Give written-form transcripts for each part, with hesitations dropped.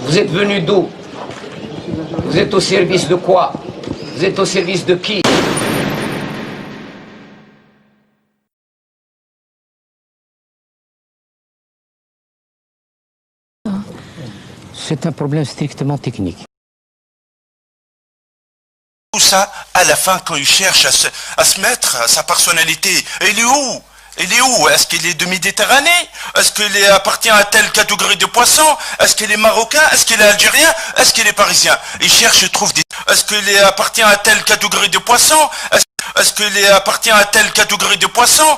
Vous êtes venu d'où? Vous êtes au service de quoi? Vous êtes au service de qui? C'est un problème strictement technique. Tout ça, à la fin, quand il cherche à se mettre à sa personnalité, il est où? Il est où? Est-ce qu'il est de Méditerranée? Est-ce qu'il appartient à telle catégorie de poissons? Est-ce qu'il est marocain? Est-ce qu'il est algérien? Est-ce qu'il est parisien? Il cherche et trouve des... Est-ce qu'il appartient à telle catégorie de poissons? Est-ce qu'il appartient à telle catégorie de poissons?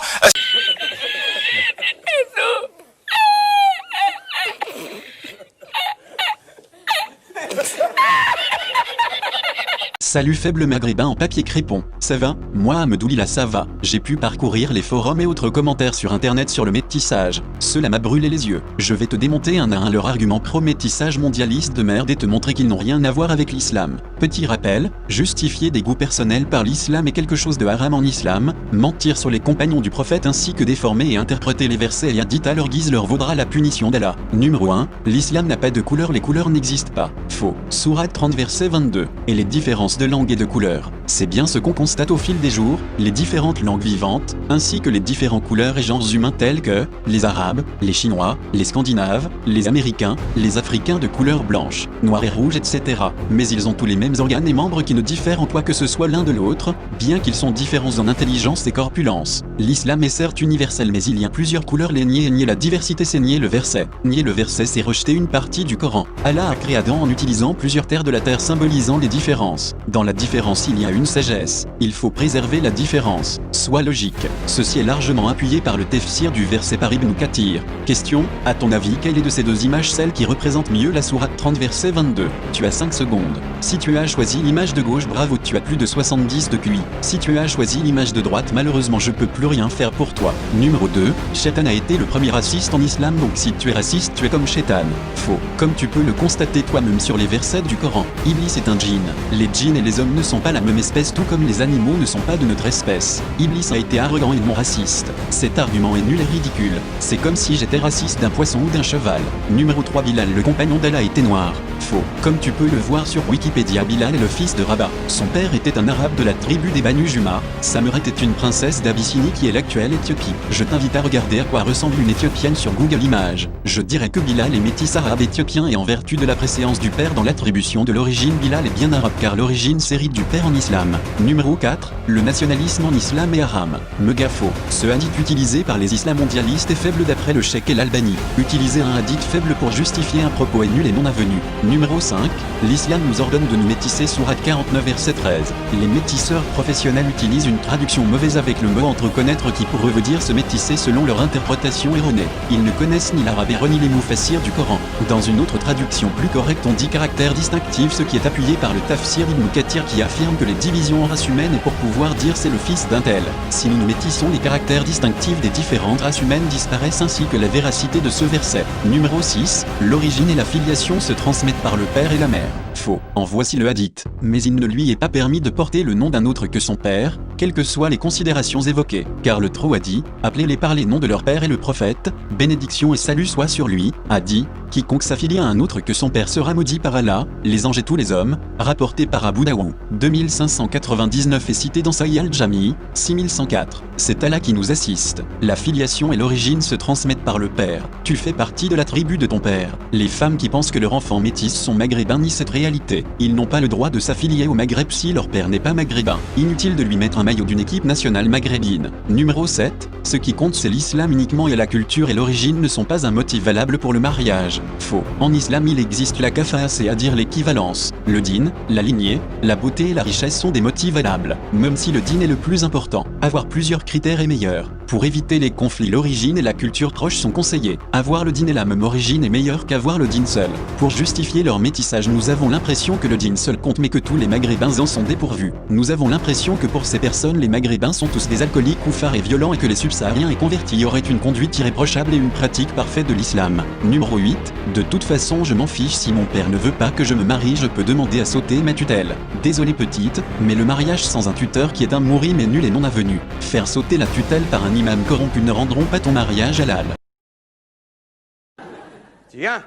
Salut faible maghrébin en papier crépon, ça va? Moi Ahmedoulila ça va, j'ai pu parcourir les forums et autres commentaires sur internet sur le métissage, cela m'a brûlé les yeux. Je vais te démonter un à un leur argument pro-métissage mondialiste de merde et te montrer qu'ils n'ont rien à voir avec l'islam. Petit rappel, justifier des goûts personnels par l'islam est quelque chose de haram en islam, mentir sur les compagnons du prophète ainsi que déformer et interpréter les versets et hadiths à leur guise leur vaudra la punition d'Allah. Numéro 1, l'islam n'a pas de couleur, les couleurs n'existent pas. Faux. Sourate 30 verset 22. Et les différences de langue et de couleur. C'est bien ce qu'on constate au fil des jours, les différentes langues vivantes, ainsi que les différents couleurs et genres humains tels que les Arabes, les Chinois, les Scandinaves, les Américains, les Africains de couleur blanche, noire et rouge, etc. Mais ils ont tous les mêmes organes et membres qui ne diffèrent en quoi que ce soit l'un de l'autre, bien qu'ils sont différents en intelligence et corpulence. L'islam est certes universel mais il y a plusieurs couleurs, les nier et nier la diversité c'est nier le verset. Nier le verset c'est rejeter une partie du Coran. Allah a créé Adam en utilisant plusieurs terres de la terre symbolisant les différences. Dans la différence il y a une sagesse. Il faut préserver la différence. Sois logique. Ceci est largement appuyé par le tafsir du verset par Ibn Kathir. Question, à ton avis quelle est de ces deux images celle qui représente mieux la sourate 30 verset 22? Tu as 5 secondes. Si tu as choisi l'image de gauche bravo tu as plus de 70 de QI. Si tu as choisi l'image de droite malheureusement je peux plus rien faire pour toi. Numéro 2, Shaitan a été le premier raciste en islam donc si tu es raciste tu es comme Shaitan. Faux. Comme tu peux le constater toi-même sur les versets du Coran. Iblis est un djinn. Les djinns et les hommes ne sont pas la même espèce tout comme les animaux ne sont pas de notre espèce. Iblis a été arrogant et non raciste. Cet argument est nul et ridicule. C'est comme si j'étais raciste d'un poisson ou d'un cheval. Numéro 3, Bilal le compagnon d'Allah était noir. Faux. Comme tu peux le voir sur Wikipédia, Bilal est le fils de Rabah. Son père était un arabe de la tribu des Banu Juma. Sa mère était une princesse d'Abyssinie qui est l'actuelle Éthiopie. Je t'invite à regarder à quoi ressemble une éthiopienne sur Google Images. Je dirais que Bilal est métis arabe éthiopien et en vertu de la préséance du père dans l'attribution de l'origine Bilal est bien arabe car l'origine s'hérite du père en islam. Numéro 4, le nationalisme en islam est haram. Méga faux. Ce hadith utilisé par les islamondialistes est faible d'après le cheikh El-Albani. Utiliser un hadith faible pour justifier un propos est nul et non avenu. Numéro 5, l'islam nous ordonne de nous métisser sourate 49 verset 13. Les métisseurs professionnels utilisent une traduction mauvaise avec le mot entre connaître qui pour eux veut dire se métisser selon leur interprétation erronée. Ils ne connaissent ni l'arabe ni les mufassirs du Coran. Dans une autre traduction plus correcte on dit caractère distinctif ce qui est appuyé par le tafsir Ibn Kathir qui affirme que les divisions en race humaine et pour pouvoir dire c'est le fils d'un tel. Si nous nous métissons les caractères distinctifs des différentes races humaines disparaissent ainsi que la véracité de ce verset. Numéro 6, l'origine et la filiation se transmettent par le père et la mère. Faux. En voici le hadith. Mais il ne lui est pas permis de porter le nom d'un autre que son père, quelles que soient les considérations évoquées. Car le Trou a dit, appelez-les par les noms de leur père et le prophète, bénédiction et salut soit sur lui, a dit, quiconque s'affilie à un autre que son père sera maudit par Allah, les anges et tous les hommes, rapporté par Abu Daoud. 2599 est cité dans Sahih al-Jami, 6104. C'est Allah qui nous assiste. La filiation et l'origine se transmettent par le père. Tu fais partie de la tribu de ton père. Les femmes qui pensent que leur enfant métis sont maghrébins nient cette réalité. Ils n'ont pas le droit de s'affilier au Maghreb si leur père n'est pas maghrébin. Inutile de lui mettre un maillot d'une équipe nationale maghrébine. Numéro 7, ce qui compte c'est l'islam uniquement et la culture et l'origine ne sont pas un motif valable pour le mariage. Faux. En islam il existe la kafa'a c'est-à-dire l'équivalence. Le din, la lignée, la beauté et la richesse sont des motifs valables. Même si le din est le plus important, avoir plusieurs critères est meilleur. Pour éviter les conflits l'origine et la culture proche sont conseillés. Avoir le din et la même origine est meilleur qu'avoir le din seul. Pour justifier leur métissage nous avons l'impression que le din seul compte mais que tous les maghrébins en sont dépourvus. Nous avons l'impression que pour ces personnes les maghrébins sont tous des alcooliques koufars et violents et que les subsahariens et convertis auraient une conduite irréprochable et une pratique parfaite de l'islam. Numéro 8, de toute façon je m'en fiche si mon père ne veut pas que je me marie je peux demander à sauter ma tutelle. Désolé petite, mais le mariage sans un tuteur qui est un mourim est nul et non avenu. Faire sauter la tutelle par un imam corrompu ne rendront pas ton mariage halal. Tiens.